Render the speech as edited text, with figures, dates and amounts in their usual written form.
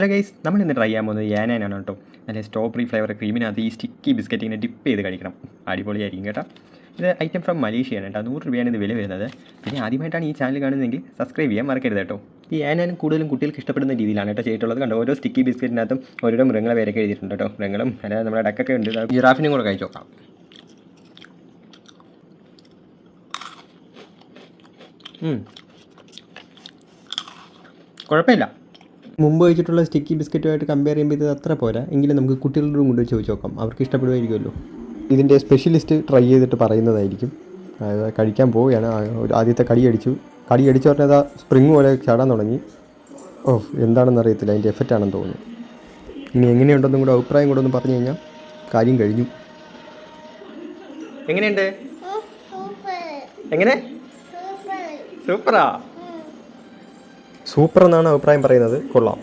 Hello guys, നമ്മൾ ഇന്ന് try ചെയ്യാൻ പോകുന്നത് യാനാനാണ് കേട്ടോ. നല്ല സ്ട്രോബെറി ഫ്ലേവർ ക്രീമിനകത്ത് ഈ സ്റ്റിക്കി ബിസ്ക്കറ്റ് ഇങ്ങനെ ഡിപ്പ് ചെയ്ത് കഴിക്കണം. അടിപൊളിയായിരിക്കും കേട്ടോ. ഇത് ഐറ്റം ഫ്രം മലേഷ്യയാണ് കേട്ടോ. 100 രൂപയാണ് ഇത് വില വരുന്നത്. പിന്നെ ആദ്യമായിട്ടാണ് ഈ ചാനൽ കാണുന്നതെങ്കിൽ സബ്സ്ക്രൈബ് ചെയ്യാൻ മറക്കരുത് കേട്ടോ. ഈ യാനാനും കൂടുതലും കുട്ടികൾക്ക് ഇഷ്ടപ്പെടുന്ന രീതിയിലാണ് കേട്ടോ ചെയ്തിട്ടുള്ളത്. കണ്ടോ, ഓരോ സ്റ്റിക്കി ബിസ്ക്കറ്റിനകത്തും ഓരോ മൃഗങ്ങളെ പേരൊക്കെ എഴുതിയിട്ടുണ്ട് കേട്ടോ. മൃഗങ്ങളും അല്ലാതെ നമ്മുടെ ഡക്കൊക്കെ ഉണ്ട്. ജിറാഫിനും കൂടെ കഴിച്ച് നോക്കാം. കുഴപ്പമില്ല. മുമ്പ് കഴിച്ചിട്ടുള്ള സ്റ്റിക്കി ബിസ്ക്കറ്റുമായിട്ട് കമ്പയർ ചെയ്യുമ്പോൾ ഇത് അത്ര പോരാ. എങ്കിലും നമുക്ക് കുട്ടികളുടെ കൊണ്ട് ചോദിച്ച് നോക്കാം, അവർക്ക് ഇഷ്ടപ്പെടുമായിരിക്കുമല്ലോ. ഇതിൻ്റെ സ്പെഷ്യലിസ്റ്റ് ട്രൈ ചെയ്തിട്ട് പറയുന്നതായിരിക്കും. അതായത് കഴിക്കാൻ പോവുകയാണ്. ആദ്യത്തെ കടി അടിച്ചു പറഞ്ഞാൽ സ്പ്രിങ് പോലെ ചാടാൻ തുടങ്ങി. എന്താണെന്ന് അറിയത്തില്ല, അതിൻ്റെ എഫക്റ്റാണെന്ന് തോന്നുന്നു. ഇനി എങ്ങനെയുണ്ടെന്നും കൂടെ അഭിപ്രായം കൂടെ ഒന്ന് പറഞ്ഞു കഴിഞ്ഞാൽ കാര്യം കഴിഞ്ഞു. എങ്ങനെയുണ്ട്? എങ്ങനെ? സൂപ്പറാ. സൂപ്പർ എന്നാണ് അഭിപ്രായം പറയുന്നത്. കൊള്ളാം.